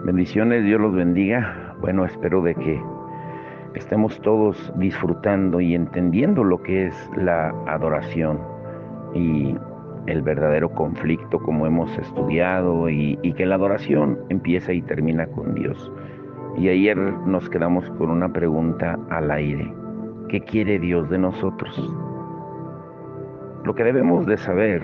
Bendiciones, Dios los bendiga. Bueno, espero de que estemos todos disfrutando y entendiendo lo que es la adoración y el verdadero conflicto como hemos estudiado y que la adoración empieza y termina con Dios. Y ayer nos quedamos con una pregunta al aire. ¿Qué quiere Dios de nosotros? Lo que debemos de saber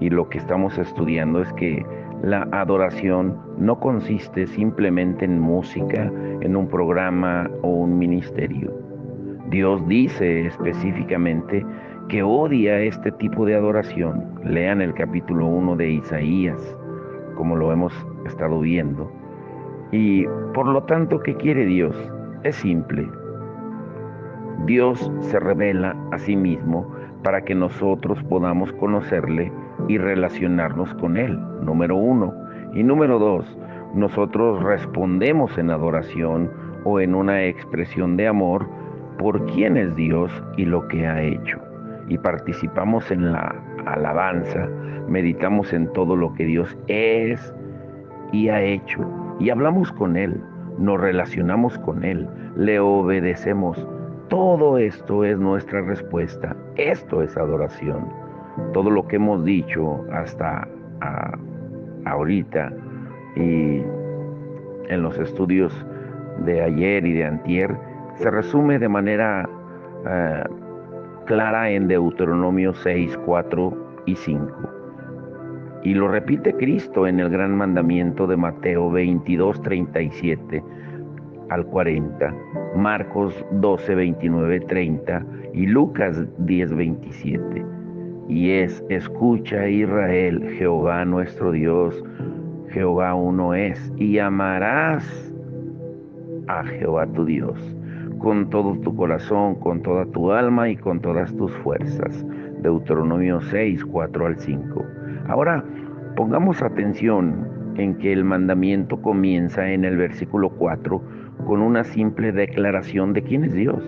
y lo que estamos estudiando es que la adoración no consiste simplemente en música, en un programa o un ministerio. Dios dice específicamente que odia este tipo de adoración. Lean el capítulo 1 de Isaías, como lo hemos estado viendo. Y por lo tanto, ¿qué quiere Dios? Es simple. Dios se revela a sí mismo para que nosotros podamos conocerle y relacionarnos con Él, número uno. Y número dos, nosotros respondemos en adoración o en una expresión de amor por quién es Dios y lo que ha hecho. Y participamos en la alabanza, meditamos en todo lo que Dios es y ha hecho. Y hablamos con Él, nos relacionamos con Él, le obedecemos. Todo esto es nuestra respuesta. Esto es adoración. Todo lo que hemos dicho hasta ahorita y en los estudios de ayer y de antier se resume de manera eh, clara en Deuteronomio 6, 4 y 5. Y lo repite Cristo en el gran mandamiento de Mateo 22, 37 al 40, Marcos 12, 29, 30 y Lucas 10, 27. Y escucha Israel, Jehová nuestro Dios, Jehová uno es, y amarás a Jehová tu Dios con todo tu corazón, con toda tu alma y con todas tus fuerzas. Deuteronomio 6, 4 al 5. Ahora, pongamos atención en que el mandamiento comienza en el versículo 4 con una simple declaración de quién es Dios.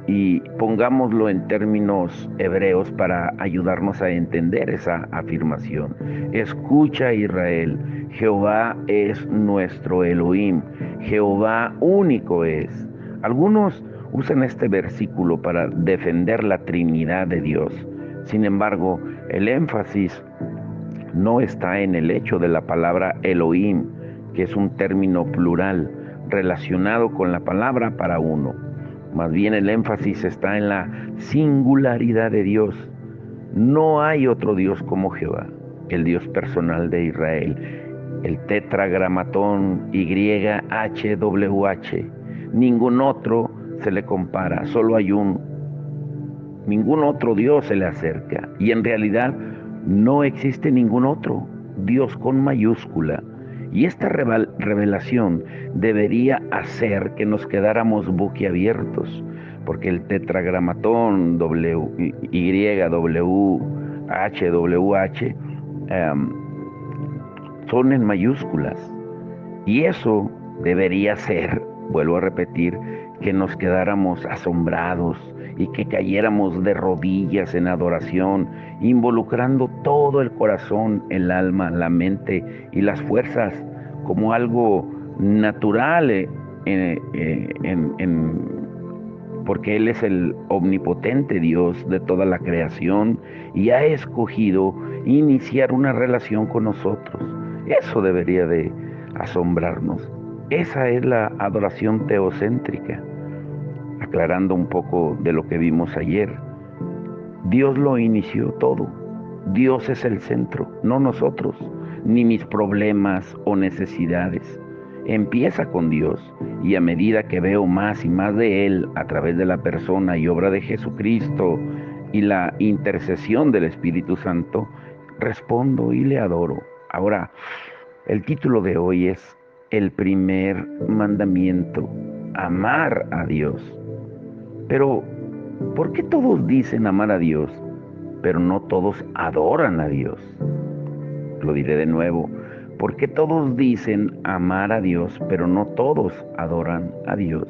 Y pongámoslo en términos hebreos para ayudarnos a entender esa afirmación. Escucha Israel, Jehová es nuestro Elohim, Jehová único es. Algunos usan este versículo para defender la Trinidad de Dios. Sin embargo, el énfasis no está en el hecho de la palabra Elohim, que es un término plural relacionado con la palabra para uno. Más bien el énfasis está en la singularidad de Dios. No hay otro Dios como Jehová, el Dios personal de Israel, el tetragramatón YHWH. Ningún otro se le compara, solo hay ningún otro Dios se le acerca. Y en realidad no existe ningún otro Dios con mayúscula. Y esta revelación debería hacer que nos quedáramos boquiabiertos, porque el tetragramatón YWHWH son en mayúsculas. Y eso debería ser, vuelvo a repetir, que nos quedáramos asombrados y que cayéramos de rodillas en adoración, involucrando todo el corazón, el alma, la mente y las fuerzas como algo natural, porque Él es el omnipotente Dios de toda la creación y ha escogido iniciar una relación con nosotros. Eso debería de asombrarnos. Esa es la adoración teocéntrica. Aclarando un poco de lo que vimos ayer, Dios lo inició todo. Dios es el centro, no nosotros, ni mis problemas o necesidades. Empieza con Dios y a medida que veo más y más de Él a través de la persona y obra de Jesucristo y la intercesión del Espíritu Santo, respondo y le adoro. Ahora, el título de hoy es el primer mandamiento, amar a Dios. Pero, ¿por qué todos dicen amar a Dios, pero no todos adoran a Dios? Lo diré de nuevo. ¿Por qué todos dicen amar a Dios, pero no todos adoran a Dios?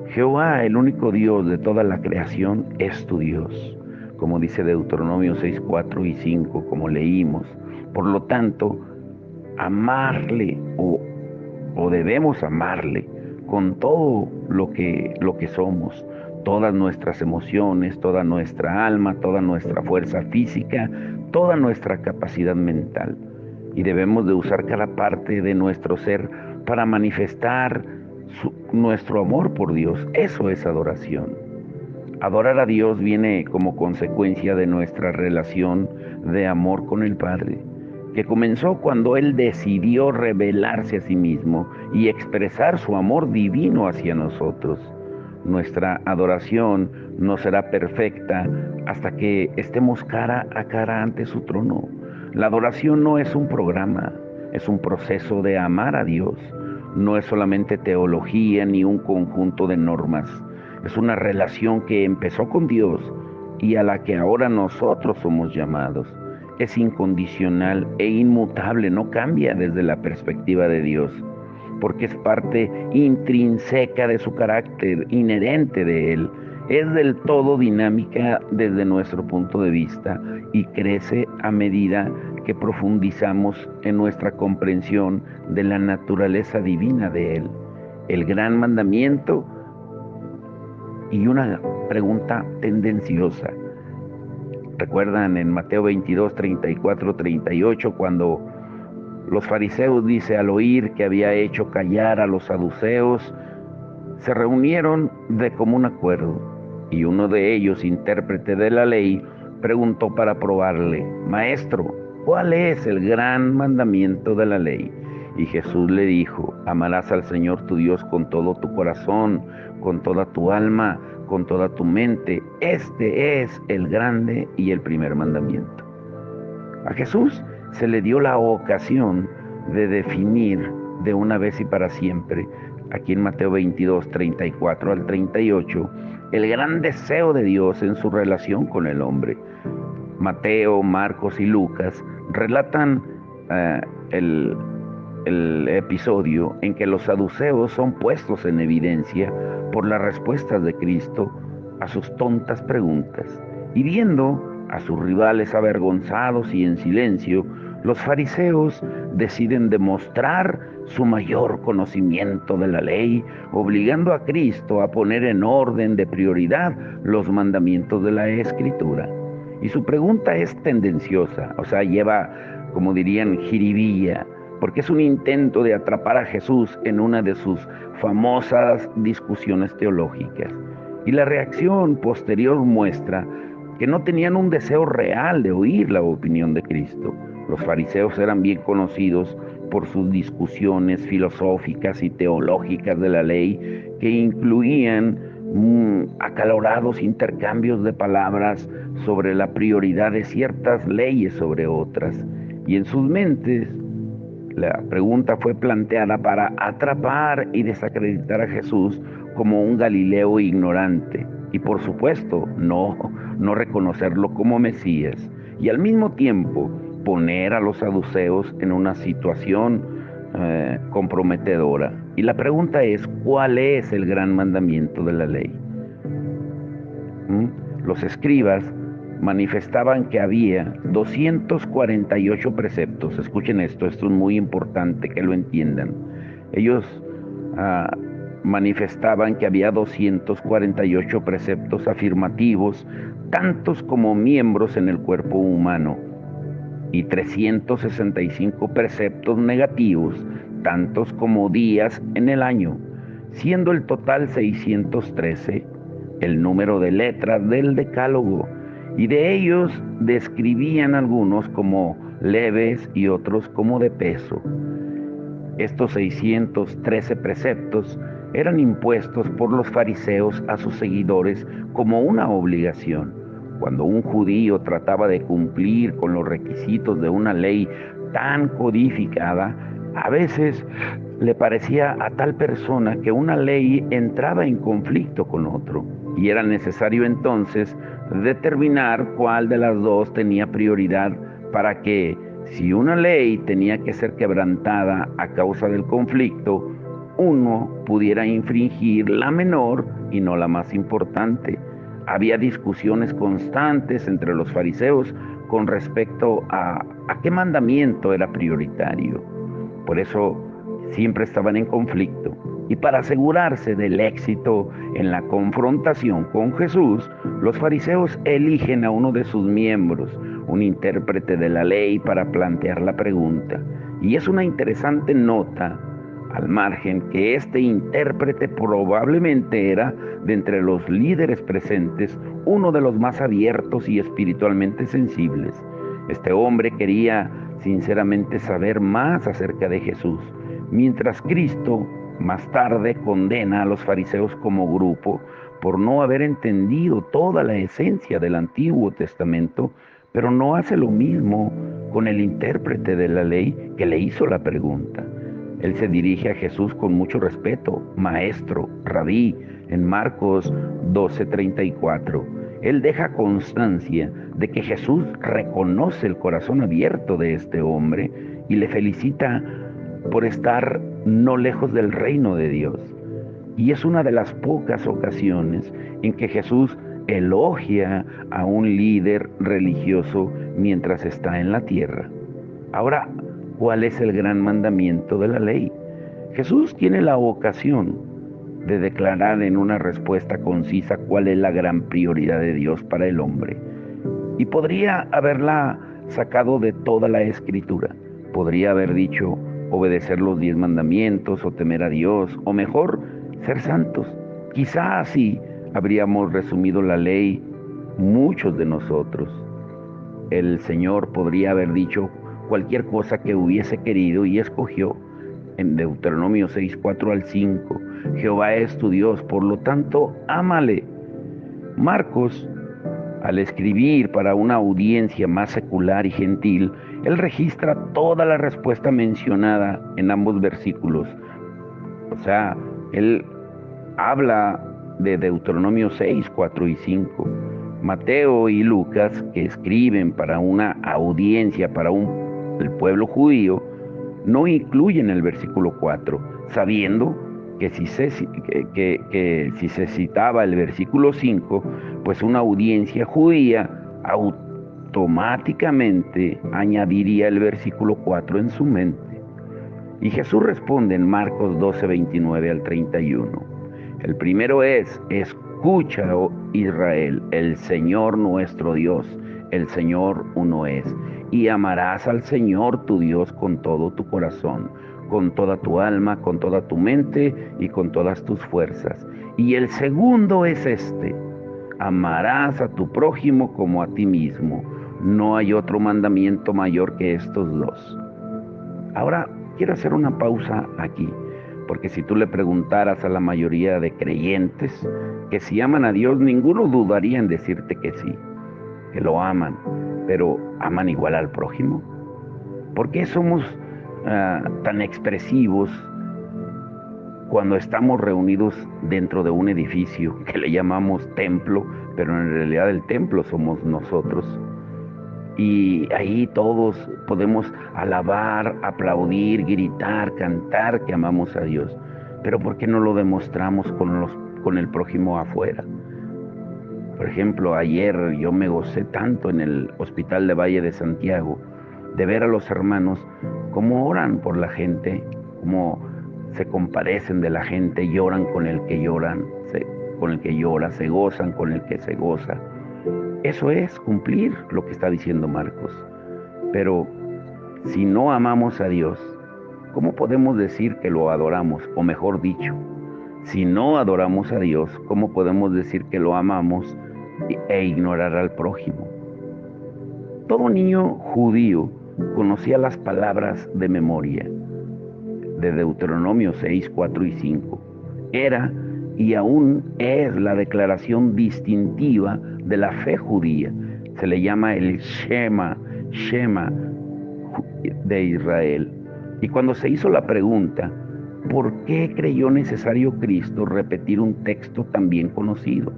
Jehová, el único Dios de toda la creación, es tu Dios, como dice Deuteronomio 6, 4 y 5, como leímos. Por lo tanto, amarle o debemos amarle con todo lo que somos, todas nuestras emociones, toda nuestra alma, toda nuestra fuerza física, toda nuestra capacidad mental. Y debemos de usar cada parte de nuestro ser para manifestar nuestro amor por Dios. Eso es adoración. Adorar a Dios viene como consecuencia de nuestra relación de amor con el Padre, que comenzó cuando Él decidió revelarse a sí mismo y expresar su amor divino hacia nosotros. Nuestra adoración no será perfecta hasta que estemos cara a cara ante su trono. La adoración no es un programa, es un proceso de amar a Dios. No es solamente teología ni un conjunto de normas. Es una relación que empezó con Dios y a la que ahora nosotros somos llamados. Es incondicional e inmutable, no cambia desde la perspectiva de Dios, porque es parte intrínseca de su carácter, inherente de Él. Es del todo dinámica desde nuestro punto de vista y crece a medida que profundizamos en nuestra comprensión de la naturaleza divina de Él. El gran mandamiento y una pregunta tendenciosa. ¿Recuerdan en Mateo 22, 34, 38, cuando los fariseos, dice, al oír que había hecho callar a los saduceos, se reunieron de común acuerdo? Y uno de ellos, intérprete de la ley, preguntó para probarle: Maestro, ¿cuál es el gran mandamiento de la ley? Y Jesús le dijo: amarás al Señor tu Dios con todo tu corazón, con toda tu alma, con toda tu mente. Este es el grande y el primer mandamiento. A Jesús se le dio la ocasión de definir de una vez y para siempre, aquí en Mateo 22, 34 al 38, el gran deseo de Dios en su relación con el hombre. Mateo, Marcos y Lucas relatan el episodio en que los saduceos son puestos en evidencia por las respuestas de Cristo a sus tontas preguntas. Y viendo a sus rivales avergonzados y en silencio, los fariseos deciden demostrar su mayor conocimiento de la ley, obligando a Cristo a poner en orden de prioridad los mandamientos de la Escritura. Y su pregunta es tendenciosa, o sea, lleva, como dirían, jiribilla, porque es un intento de atrapar a Jesús en una de sus famosas discusiones teológicas. Y la reacción posterior muestra que no tenían un deseo real de oír la opinión de Cristo. Los fariseos eran bien conocidos por sus discusiones filosóficas y teológicas de la ley, que incluían acalorados intercambios de palabras sobre la prioridad de ciertas leyes sobre otras. Y en sus mentes, la pregunta fue planteada para atrapar y desacreditar a Jesús como un Galileo ignorante y, por supuesto, no reconocerlo como Mesías, y al mismo tiempo poner a los saduceos en una situación comprometedora. Y la pregunta es: ¿cuál es el gran mandamiento de la ley? Los escribas manifestaban que había 248 preceptos. Escuchen esto es muy importante que lo entiendan. Ellos manifestaban que había 248 preceptos afirmativos, tantos como miembros en el cuerpo humano, y 365 preceptos negativos, tantos como días en el año, siendo el total 613 el número de letras del decálogo. Y de ellos describían algunos como leves y otros como de peso. Estos 613 preceptos eran impuestos por los fariseos a sus seguidores como una obligación. Cuando un judío trataba de cumplir con los requisitos de una ley tan codificada, a veces le parecía a tal persona que una ley entraba en conflicto con otro, y era necesario entonces determinar cuál de las dos tenía prioridad para que, si una ley tenía que ser quebrantada a causa del conflicto, uno pudiera infringir la menor y no la más importante. Había discusiones constantes entre los fariseos con respecto a qué mandamiento era prioritario. Por eso siempre estaban en conflicto. Y para asegurarse del éxito en la confrontación con Jesús, los fariseos eligen a uno de sus miembros, un intérprete de la ley, para plantear la pregunta. Y es una interesante nota al margen que este intérprete probablemente era, de entre los líderes presentes, uno de los más abiertos y espiritualmente sensibles. Este hombre quería sinceramente saber más acerca de Jesús, mientras Cristo más tarde condena a los fariseos como grupo por no haber entendido toda la esencia del Antiguo Testamento, pero no hace lo mismo con el intérprete de la ley que le hizo la pregunta. Él se dirige a Jesús con mucho respeto: maestro, rabí, en Marcos 12:34. Él deja constancia de que Jesús reconoce el corazón abierto de este hombre y le felicita por estar no lejos del reino de Dios. Y es una de las pocas ocasiones en que Jesús elogia a un líder religioso mientras está en la tierra. Ahora, ¿cuál es el gran mandamiento de la ley? Jesús tiene la ocasión de declarar en una respuesta concisa cuál es la gran prioridad de Dios para el hombre. Y podría haberla sacado de toda la Escritura. Podría haber dicho: obedecer los 10 mandamientos, o temer a Dios, o mejor, ser santos. Quizá así habríamos resumido la ley muchos de nosotros. El Señor podría haber dicho cualquier cosa que hubiese querido y escogió. En Deuteronomio 6:4-5, Jehová es tu Dios, por lo tanto, ámale. Marcos, al escribir para una audiencia más secular y gentil, él registra toda la respuesta mencionada en ambos versículos. O sea, él habla de Deuteronomio 6:4-5. Mateo y Lucas, que escriben para una audiencia, para el pueblo judío, no incluyen el versículo 4, sabiendo que si se citaba el versículo 5, pues una audiencia judía automáticamente añadiría el versículo 4 en su mente. Y Jesús responde en Marcos 12:29-31. El primero es: escucha, oh Israel, el Señor nuestro Dios, el Señor uno es. Y amarás al Señor tu Dios con todo tu corazón, con toda tu alma, con toda tu mente y con todas tus fuerzas. Y el segundo es este: amarás a tu prójimo como a ti mismo. No hay otro mandamiento mayor que estos dos. Ahora quiero hacer una pausa aquí, porque si tú le preguntaras a la mayoría de creyentes que si aman a Dios, ninguno dudaría en decirte que sí, que lo aman, pero ¿aman igual al prójimo? ¿Por qué somos tan expresivos cuando estamos reunidos dentro de un edificio que le llamamos templo, pero en realidad el templo somos nosotros? Y ahí todos podemos alabar, aplaudir, gritar, cantar que amamos a Dios. Pero ¿por qué no lo demostramos con el prójimo afuera? Por ejemplo, ayer yo me gocé tanto en el Hospital de Valle de Santiago de ver a los hermanos cómo oran por la gente, cómo se compadecen de la gente, lloran con el que lloran, con el que llora, se gozan con el que se goza. Eso es cumplir lo que está diciendo Marcos. Pero si no amamos a Dios, ¿cómo podemos decir que lo adoramos? O mejor dicho, si no adoramos a Dios, ¿cómo podemos decir que lo amamos e ignorar al prójimo? Todo niño judío conocía las palabras de memoria de Deuteronomio 6:4-5. Era y aún es la declaración distintiva de la fe judía. Se le llama el Shema de Israel. Y cuando se hizo la pregunta, ¿por qué creyó necesario Cristo repetir un texto tan bien conocido?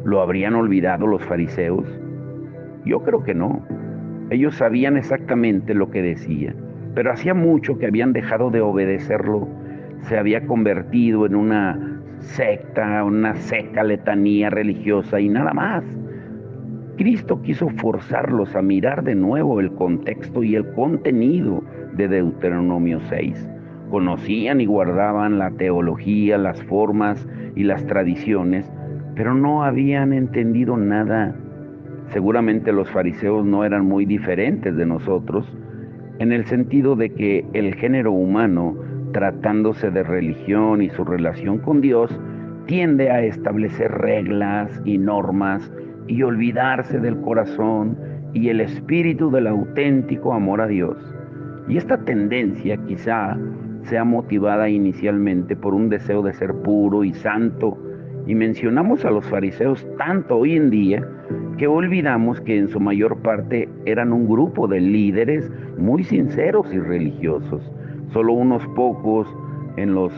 ¿Lo habrían olvidado los fariseos? Yo creo que no. Ellos sabían exactamente lo que decía, pero hacía mucho que habían dejado de obedecerlo. Se había convertido en una secta, una seca letanía religiosa y nada más. Cristo quiso forzarlos a mirar de nuevo el contexto y el contenido de Deuteronomio 6. Conocían y guardaban la teología, las formas y las tradiciones, pero no habían entendido nada. Seguramente los fariseos no eran muy diferentes de nosotros, en el sentido de que el género humano, tratándose de religión y su relación con Dios, tiende a establecer reglas y normas y olvidarse del corazón y el espíritu del auténtico amor a Dios. Y esta tendencia quizá sea motivada inicialmente por un deseo de ser puro y santo, y mencionamos a los fariseos tanto hoy en día que olvidamos que en su mayor parte eran un grupo de líderes muy sinceros y religiosos. Solo unos pocos en los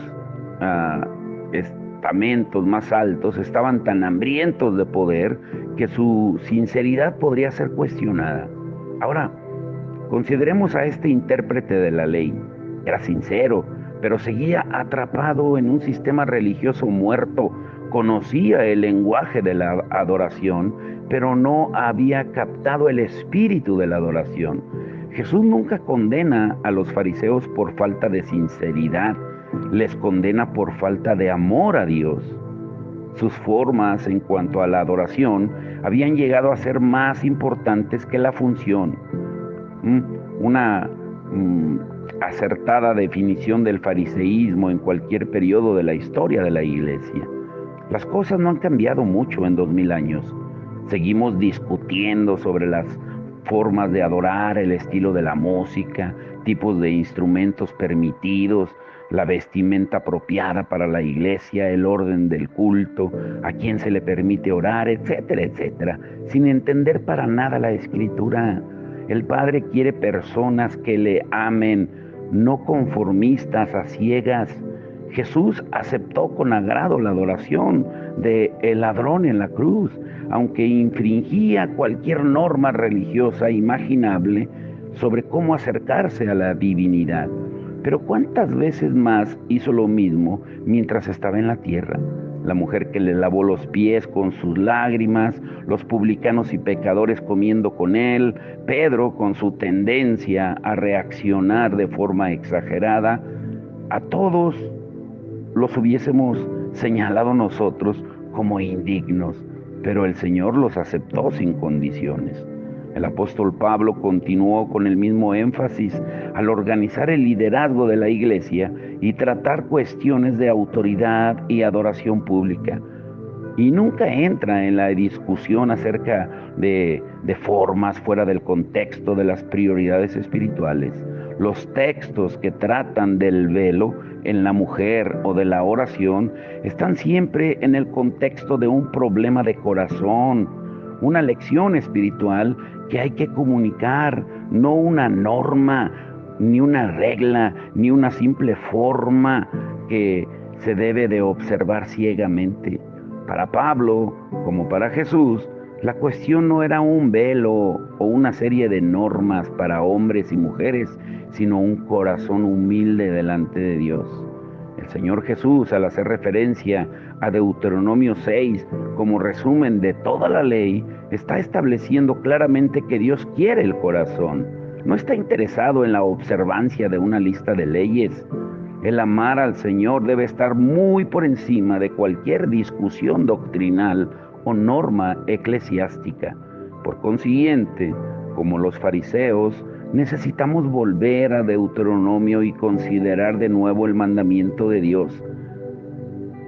estamentos más altos estaban tan hambrientos de poder que su sinceridad podría ser cuestionada. Ahora, consideremos a este intérprete de la ley. Era sincero, pero seguía atrapado en un sistema religioso muerto. Conocía el lenguaje de la adoración, pero no había captado el espíritu de la adoración. Jesús nunca condena a los fariseos por falta de sinceridad, les condena por falta de amor a Dios. Sus formas en cuanto a la adoración habían llegado a ser más importantes que la función. Una acertada definición del fariseísmo en cualquier periodo de la historia de la iglesia. Las cosas no han cambiado mucho en 2000 años. Seguimos discutiendo sobre las formas de adorar, el estilo de la música, tipos de instrumentos permitidos, la vestimenta apropiada para la iglesia, el orden del culto, a quién se le permite orar, etcétera, etcétera, sin entender para nada la Escritura. El Padre quiere personas que le amen, no conformistas a ciegas. Jesús aceptó con agrado la adoración del ladrón en la cruz, aunque infringía cualquier norma religiosa imaginable sobre cómo acercarse a la divinidad. Pero ¿cuántas veces más hizo lo mismo mientras estaba en la tierra? La mujer que le lavó los pies con sus lágrimas, los publicanos y pecadores comiendo con él, Pedro con su tendencia a reaccionar de forma exagerada. A todos los hubiésemos señalado nosotros como indignos, pero el Señor los aceptó sin condiciones. El apóstol Pablo continuó con el mismo énfasis al organizar el liderazgo de la iglesia y tratar cuestiones de autoridad y adoración pública. Y nunca entra en la discusión acerca de formas fuera del contexto de las prioridades espirituales. Los textos que tratan del velo en la mujer o de la oración están siempre en el contexto de un problema de corazón, una lección espiritual que hay que comunicar, no una norma, ni una regla, ni una simple forma que se debe de observar ciegamente. Para Pablo, como para Jesús, la cuestión no era un velo o una serie de normas para hombres y mujeres, sino un corazón humilde delante de Dios. El Señor Jesús, al hacer referencia a Deuteronomio 6 como resumen de toda la ley, está estableciendo claramente que Dios quiere el corazón. No está interesado en la observancia de una lista de leyes. El amar al Señor debe estar muy por encima de cualquier discusión doctrinal o norma eclesiástica. Por consiguiente, como los fariseos, necesitamos volver a Deuteronomio y considerar de nuevo el mandamiento de Dios.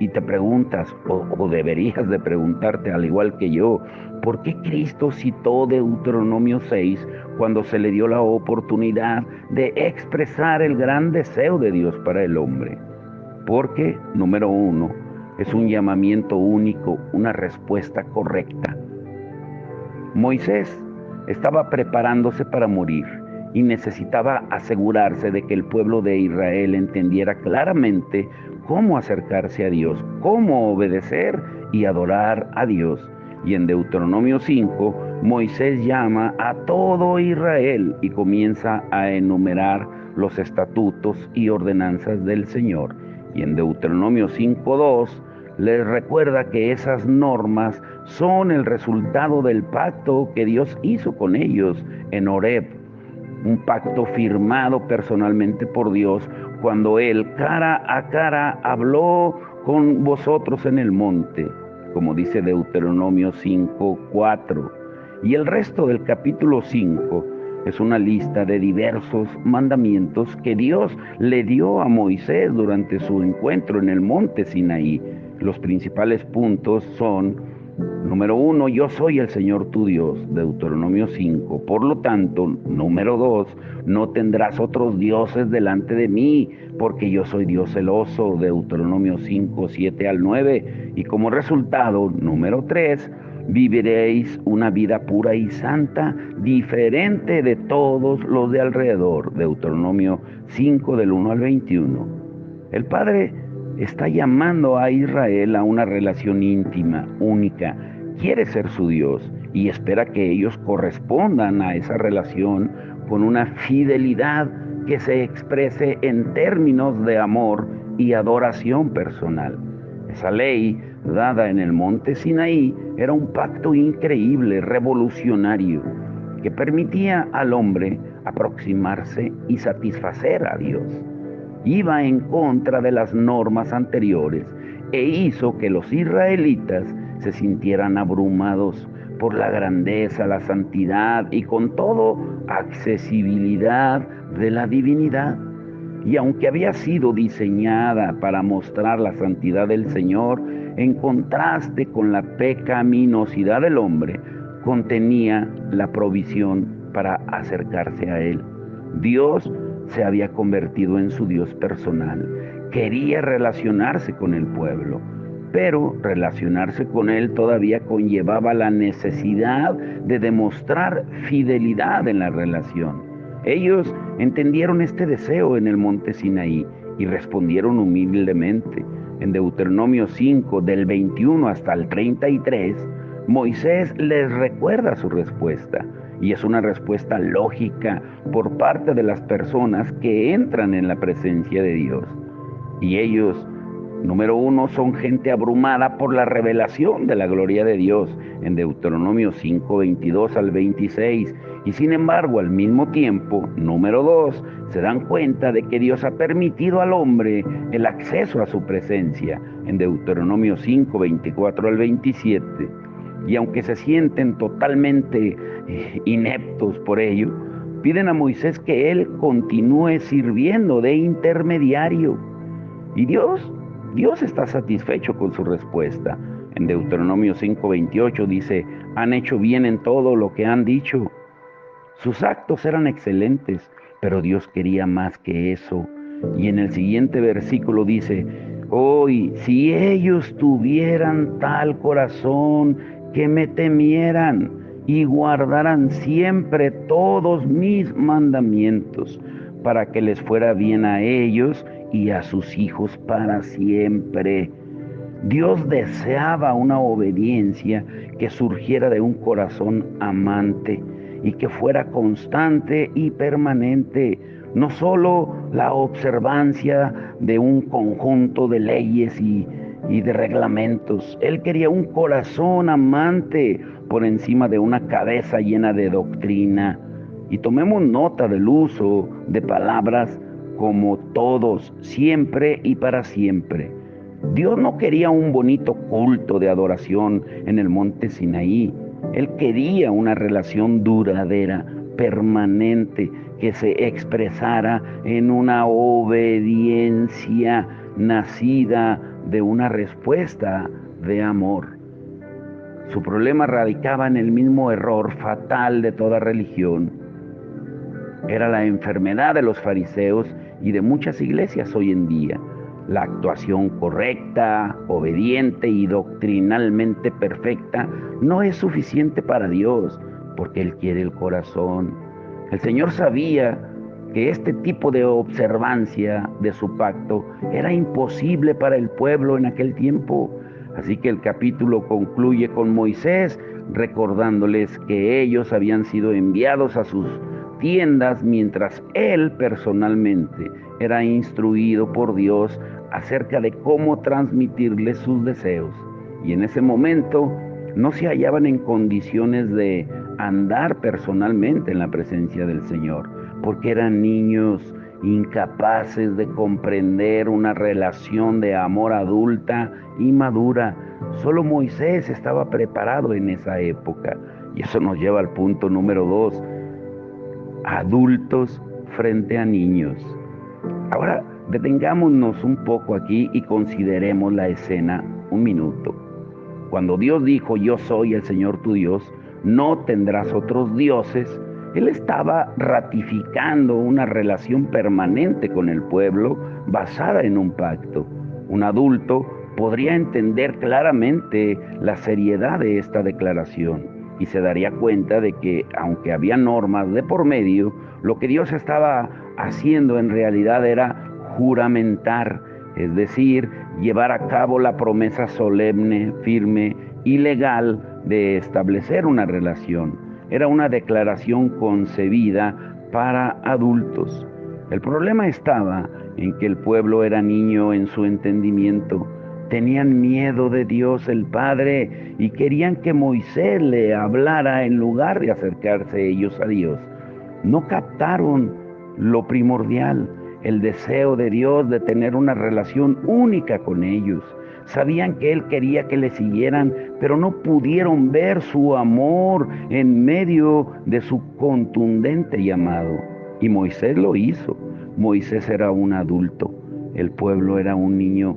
Y te preguntas, o deberías de preguntarte al igual que yo, ¿por qué Cristo citó Deuteronomio 6 cuando se le dio la oportunidad de expresar el gran deseo de Dios para el hombre? Porque, número uno, es un llamamiento único, una respuesta correcta. Moisés estaba preparándose para morir y necesitaba asegurarse de que el pueblo de Israel entendiera claramente cómo acercarse a Dios, cómo obedecer y adorar a Dios. Y en Deuteronomio 5, Moisés llama a todo Israel y comienza a enumerar los estatutos y ordenanzas del Señor. Y en Deuteronomio 5:2 les recuerda que esas normas son el resultado del pacto que Dios hizo con ellos en Horeb. un pacto firmado personalmente por Dios cuando Él cara a cara habló con vosotros en el monte, como dice Deuteronomio 5:4. Y el resto del capítulo 5 es una lista de diversos mandamientos que Dios le dio a Moisés durante su encuentro en el monte Sinaí. Los principales puntos son: número 1, yo soy el Señor tu Dios, Deuteronomio 5. Por lo tanto, número 2, no tendrás otros dioses delante de mí, porque yo soy Dios celoso, Deuteronomio 5, 7 al 9. Y como resultado, número 3, viviréis una vida pura y santa, diferente de todos los de alrededor, Deuteronomio 5 del 1 al 21. El Padre está llamando a Israel a una relación íntima, única. Quiere ser su Dios y espera que ellos correspondan a esa relación con una fidelidad que se exprese en términos de amor y adoración personal. Esa ley dada en el monte Sinaí era un pacto increíble, revolucionario, que permitía al hombre aproximarse y satisfacer a Dios. Iba en contra de las normas anteriores e hizo que los israelitas se sintieran abrumados por la grandeza, la santidad y con todo accesibilidad de la divinidad. Y aunque había sido diseñada para mostrar la santidad del Señor en contraste con la pecaminosidad del hombre, contenía la provisión para acercarse a Él. Dios se había convertido en su Dios personal. Quería relacionarse con el pueblo, pero relacionarse con Él todavía conllevaba la necesidad de demostrar fidelidad en la relación. Ellos entendieron este deseo en el monte Sinaí y respondieron humildemente. En Deuteronomio 5, del 21 hasta el 33, Moisés les recuerda su respuesta. Y es una respuesta lógica por parte de las personas que entran en la presencia de Dios. Y ellos, número 1, son gente abrumada por la revelación de la gloria de Dios en Deuteronomio 5, 22 al 26. Y sin embargo, al mismo tiempo, número 2, se dan cuenta de que Dios ha permitido al hombre el acceso a su presencia en Deuteronomio 5, 24 al 27. Y aunque se sienten totalmente ineptos por ello, piden a Moisés que él continúe sirviendo de intermediario. Y Dios está satisfecho con su respuesta. En Deuteronomio 5:28 dice: han hecho bien en todo lo que han dicho. Sus actos eran excelentes, pero Dios quería más que eso. Y en el siguiente versículo dice: hoy, si ellos tuvieran tal corazón, que me temieran y guardaran siempre todos mis mandamientos, para que les fuera bien a ellos y a sus hijos para siempre. Dios deseaba una obediencia que surgiera de un corazón amante y que fuera constante y permanente, no solo la observancia de un conjunto de leyes y de reglamentos. Él quería un corazón amante por encima de una cabeza llena de doctrina. Y tomemos nota del uso de palabras como todos, siempre y para siempre. Dios no quería un bonito culto de adoración en el monte Sinaí. Él quería una relación duradera, permanente, que se expresara en una obediencia nacida de una respuesta de amor. Su problema radicaba en el mismo error fatal de toda religión. Era la enfermedad de los fariseos y de muchas iglesias hoy en día. La actuación correcta, obediente y doctrinalmente perfecta no es suficiente para Dios, porque Él quiere el corazón. El Señor sabía que este tipo de observancia de su pacto era imposible para el pueblo en aquel tiempo. Así que el capítulo concluye con Moisés recordándoles que ellos habían sido enviados a sus tiendas mientras él personalmente era instruido por Dios acerca de cómo transmitirles sus deseos. Y en ese momento no se hallaban en condiciones de andar personalmente en la presencia del Señor. porque eran niños incapaces de comprender una relación de amor adulta y madura. Solo Moisés estaba preparado en esa época. Y eso nos lleva al punto número 2, adultos frente a niños. Ahora, detengámonos un poco aquí y consideremos la escena un minuto. Cuando Dios dijo, yo soy el Señor tu Dios, no tendrás otros dioses, Él estaba ratificando una relación permanente con el pueblo basada en un pacto. Un adulto podría entender claramente la seriedad de esta declaración y se daría cuenta de que, aunque había normas de por medio, lo que Dios estaba haciendo en realidad era juramentar, es decir, llevar a cabo la promesa solemne, firme y legal de establecer una relación. Era una declaración concebida para adultos. El problema estaba en que el pueblo era niño en su entendimiento. Tenían miedo de Dios el Padre y querían que Moisés le hablara en lugar de acercarse ellos a Dios. No captaron lo primordial, el deseo de Dios de tener una relación única con ellos. Sabían que Él quería que le siguieran, pero no pudieron ver su amor en medio de su contundente llamado. Y Moisés lo hizo. Moisés era un adulto, el pueblo era un niño.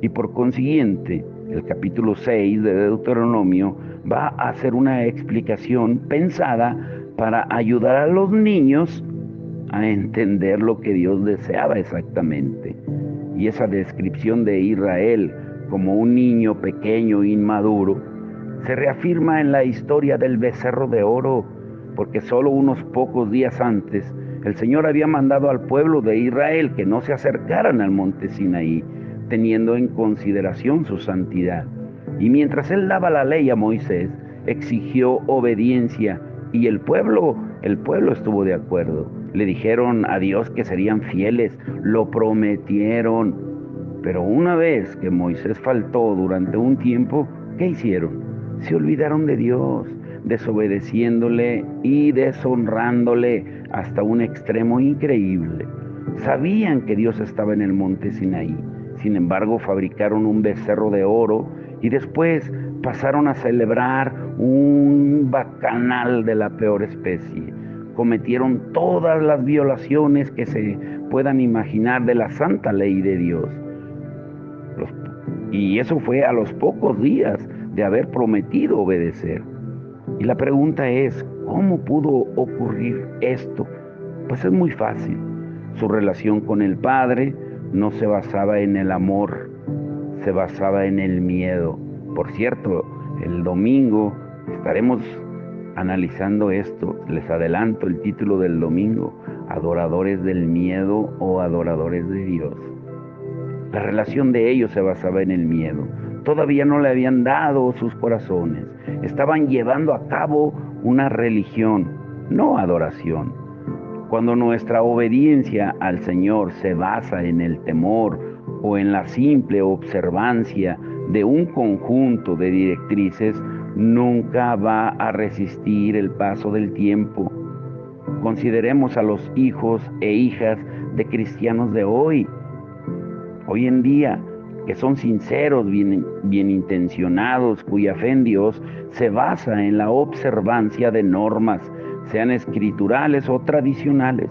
Y por consiguiente, el capítulo 6 de Deuteronomio va a hacer una explicación pensada para ayudar a los niños a entender lo que Dios deseaba exactamente. Y esa descripción de Israel como un niño pequeño e inmaduro se reafirma en la historia del becerro de oro, porque solo unos pocos días antes el Señor había mandado al pueblo de Israel que no se acercaran al monte Sinaí, teniendo en consideración su santidad. Y mientras Él daba la ley a Moisés, exigió obediencia y el pueblo estuvo de acuerdo. Le dijeron a Dios que serían fieles, lo prometieron. Pero una vez que Moisés faltó durante un tiempo, ¿qué hicieron? Se olvidaron de Dios, desobedeciéndole y deshonrándole hasta un extremo increíble. Sabían que Dios estaba en el monte Sinaí. Sin embargo, fabricaron un becerro de oro y después pasaron a celebrar un bacanal de la peor especie. Cometieron todas las violaciones que se puedan imaginar de la santa ley de Dios. Y eso fue a los pocos días de haber prometido obedecer. Y la pregunta es, ¿cómo pudo ocurrir esto? Pues es muy fácil. Su relación con el Padre no se basaba en el amor, se basaba en el miedo. Por cierto, el domingo estaremos analizando esto. Les adelanto el título del domingo: Adoradores del miedo o adoradores de Dios. La relación de ellos se basaba en el miedo. Todavía no le habían dado sus corazones. Estaban llevando a cabo una religión, no adoración. Cuando nuestra obediencia al Señor se basa en el temor o en la simple observancia de un conjunto de directrices, nunca va a resistir el paso del tiempo. Consideremos a los hijos e hijas de cristianos de hoy en día, que son sinceros, bien intencionados, cuya fe en Dios se basa en la observancia de normas, sean escriturales o tradicionales,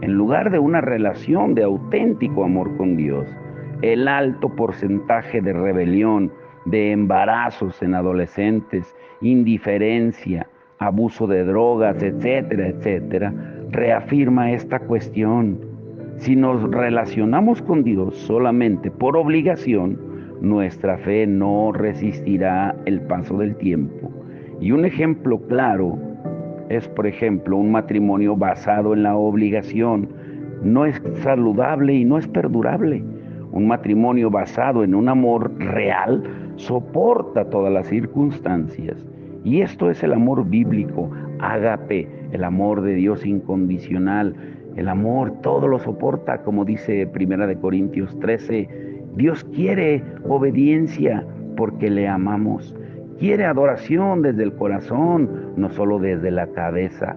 en lugar de una relación de auténtico amor con Dios. El alto porcentaje de rebelión, de embarazos en adolescentes, indiferencia, abuso de drogas, etcétera, etcétera, reafirma esta cuestión. Si nos relacionamos con Dios solamente por obligación, nuestra fe no resistirá el paso del tiempo. Y un ejemplo claro es, por ejemplo, un matrimonio basado en la obligación. No es saludable y no es perdurable. Un matrimonio basado en un amor real soporta todas las circunstancias. Y esto es el amor bíblico, ágape, el amor de Dios incondicional. El amor todo lo soporta, como dice 1 Corintios 13. Dios quiere obediencia porque le amamos. Quiere adoración desde el corazón, no solo desde la cabeza.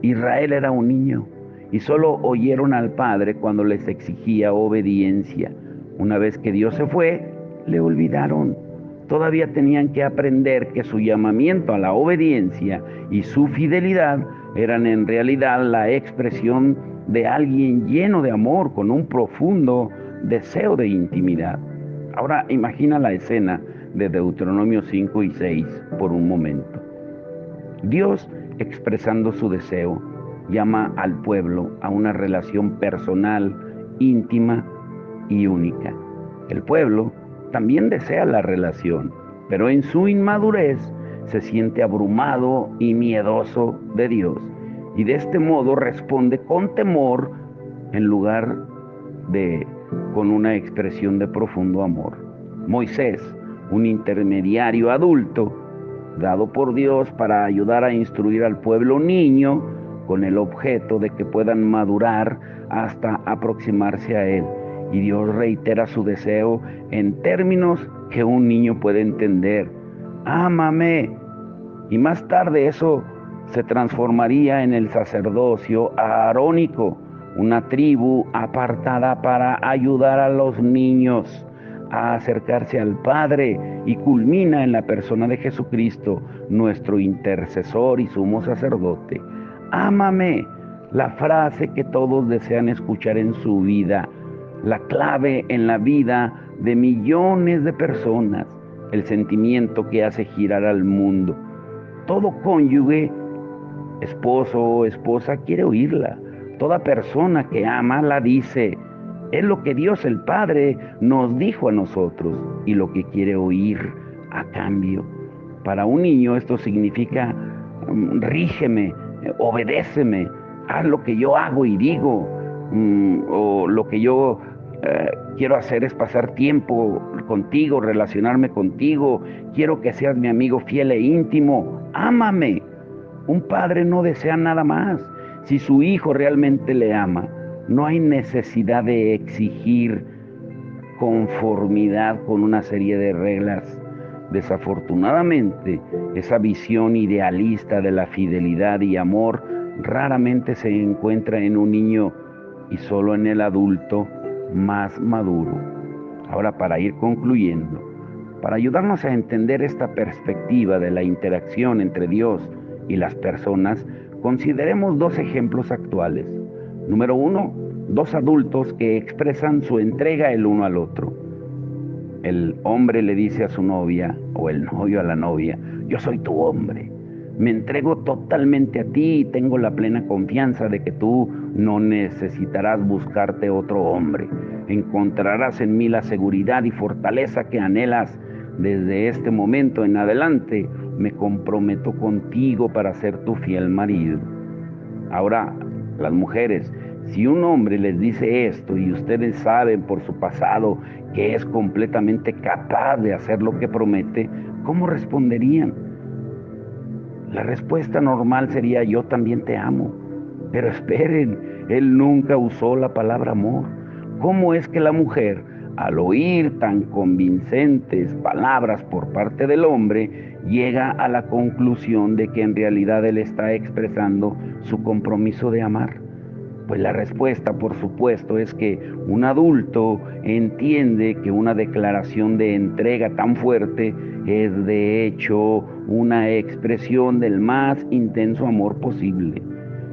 Israel era un niño, y solo oyeron al Padre cuando les exigía obediencia. Una vez que Dios se fue, le olvidaron. Todavía tenían que aprender que su llamamiento a la obediencia y su fidelidad eran en realidad la expresión de alguien lleno de amor, con un profundo deseo de intimidad. Ahora imagina la escena de Deuteronomio 5 y 6 por un momento. Dios, expresando su deseo, llama al pueblo a una relación personal, íntima y única. El pueblo también desea la relación, pero en su inmadurez se siente abrumado y miedoso de Dios, y de este modo responde con temor en lugar de con una expresión de profundo amor. Moisés, un intermediario adulto, dado por Dios para ayudar a instruir al pueblo niño con el objeto de que puedan madurar hasta aproximarse a Él. Y Dios reitera su deseo en términos que un niño puede entender. Ámame. Y más tarde eso se transformaría en el sacerdocio aarónico, una tribu apartada para ayudar a los niños a acercarse al Padre, y culmina en la persona de Jesucristo, nuestro intercesor y sumo sacerdote. Ámame, la frase que todos desean escuchar en su vida, la clave en la vida de millones de personas, el sentimiento que hace girar al mundo. Todo cónyuge, esposo o esposa, quiere oírla. Toda persona que ama la dice. Es lo que Dios el Padre nos dijo a nosotros y lo que quiere oír a cambio. Para un niño esto significa rígeme, obedéceme, haz lo que yo hago y digo, o lo que yo quiero hacer es pasar tiempo contigo, relacionarme contigo, quiero que seas mi amigo fiel e íntimo, ámame. Un padre no desea nada más. Si su hijo realmente le ama, no hay necesidad de exigir conformidad con una serie de reglas. Desafortunadamente, esa visión idealista de la fidelidad y amor raramente se encuentra en un niño y solo en el adulto más maduro. Ahora, para ir concluyendo, para ayudarnos a entender esta perspectiva de la interacción entre Dios y las personas, consideremos dos ejemplos actuales. Número 1, dos adultos que expresan su entrega el uno al otro. El hombre le dice a su novia, o el novio a la novia: yo soy tu hombre, me entrego totalmente a ti y tengo la plena confianza de que tú no necesitarás buscarte otro hombre. Encontrarás en mí la seguridad y fortaleza que anhelas. Desde este momento en adelante me comprometo contigo para ser tu fiel marido. Ahora, las mujeres, si un hombre les dice esto y ustedes saben por su pasado que es completamente capaz de hacer lo que promete, ¿cómo responderían? La respuesta normal sería: yo también te amo. Pero esperen, él nunca usó la palabra amor. ¿Cómo es que la mujer, al oír tan convincentes palabras por parte del hombre, llega a la conclusión de que en realidad él está expresando su compromiso de amar? Pues la respuesta, por supuesto, es que un adulto entiende que una declaración de entrega tan fuerte es de hecho una expresión del más intenso amor posible.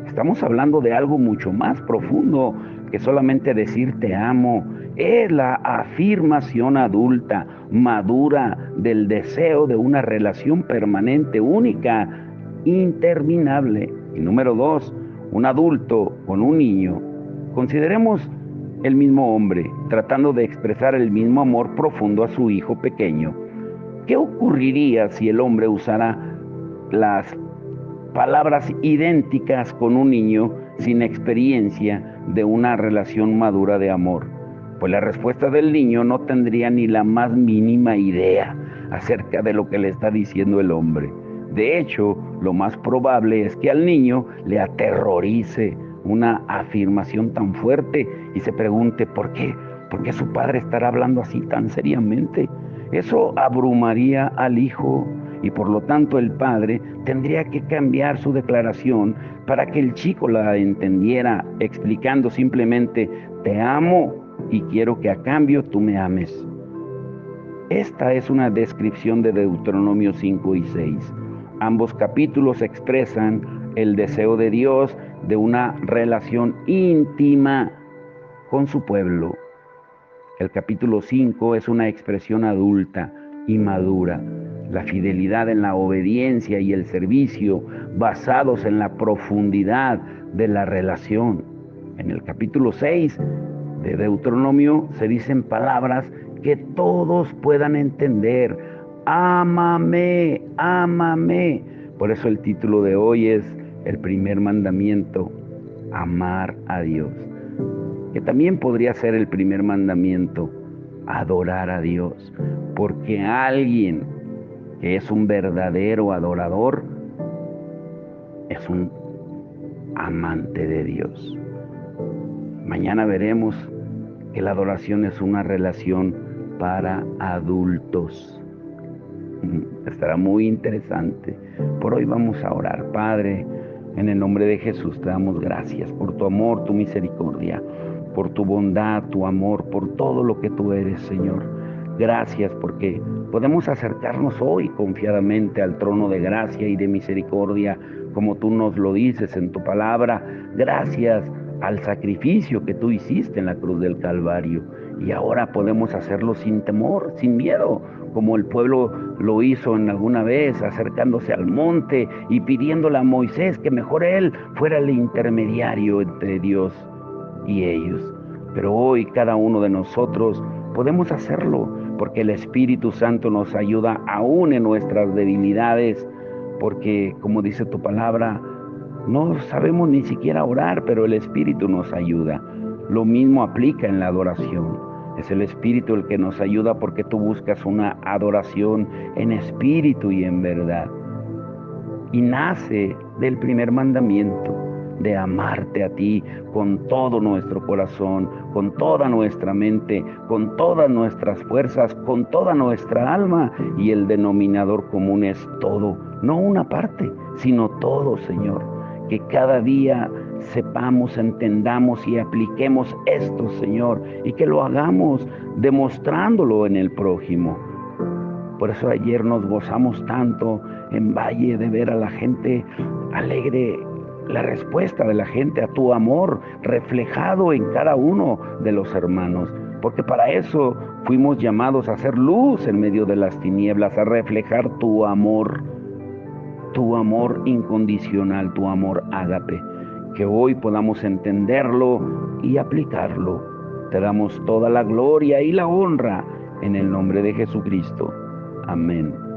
Estamos hablando de algo mucho más profundo que solamente decir te amo. Es la afirmación adulta, madura, del deseo de una relación permanente, única, interminable. Y número 2, un adulto con un niño. Consideremos el mismo hombre tratando de expresar el mismo amor profundo a su hijo pequeño. ¿Qué ocurriría si el hombre usara las palabras idénticas con un niño sin experiencia de una relación madura de amor? Pues la respuesta del niño no tendría ni la más mínima idea acerca de lo que le está diciendo el hombre. De hecho, lo más probable es que al niño le aterrorice una afirmación tan fuerte y se pregunte ¿por qué? ¿Por qué su padre estará hablando así tan seriamente? Eso abrumaría al hijo y por lo tanto el padre tendría que cambiar su declaración para que el chico la entendiera, explicando simplemente: te amo y quiero que a cambio tú me ames. Esta es una descripción de Deuteronomio 5 y 6. Ambos capítulos expresan el deseo de Dios de una relación íntima con su pueblo. El capítulo 5 es una expresión adulta y madura. La fidelidad en la obediencia y el servicio basados en la profundidad de la relación. En el capítulo 6 de Deuteronomio se dicen palabras que todos puedan entender. Ámame, ámame. Por eso el título de hoy es el primer mandamiento: amar a Dios. Que también podría ser el primer mandamiento: adorar a Dios. Porque alguien que es un verdadero adorador es un amante de Dios. Mañana veremos que la adoración es una relación para adultos. Estará muy interesante. Por hoy vamos a orar. Padre, en el nombre de Jesús te damos gracias por tu amor, tu misericordia, por tu bondad, tu amor, por todo lo que tú eres, Señor. Gracias porque podemos acercarnos hoy confiadamente al trono de gracia y de misericordia, como tú nos lo dices en tu palabra. Gracias al sacrificio que tú hiciste en la cruz del Calvario. Y ahora podemos hacerlo sin temor, sin miedo, como el pueblo lo hizo en alguna vez, acercándose al monte y pidiéndole a Moisés que mejor él fuera el intermediario entre Dios y ellos. Pero hoy cada uno de nosotros podemos hacerlo, porque el Espíritu Santo nos ayuda aún en nuestras debilidades, porque como dice tu palabra, no sabemos ni siquiera orar, pero el Espíritu nos ayuda. Lo mismo aplica en la adoración. Es el Espíritu el que nos ayuda, porque tú buscas una adoración en espíritu y en verdad. Y nace del primer mandamiento, de amarte a ti con todo nuestro corazón, con toda nuestra mente, con todas nuestras fuerzas, con toda nuestra alma. Y el denominador común es todo, no una parte, sino todo, Señor. Que cada día sepamos, entendamos y apliquemos esto, Señor, y que lo hagamos demostrándolo en el prójimo. Por eso ayer nos gozamos tanto en Valle de ver a la gente alegre, la respuesta de la gente a tu amor reflejado en cada uno de los hermanos. Porque para eso fuimos llamados a hacer luz en medio de las tinieblas, a reflejar tu amor incondicional, tu amor ágape. Que hoy podamos entenderlo y aplicarlo. Te damos toda la gloria y la honra en el nombre de Jesucristo. Amén.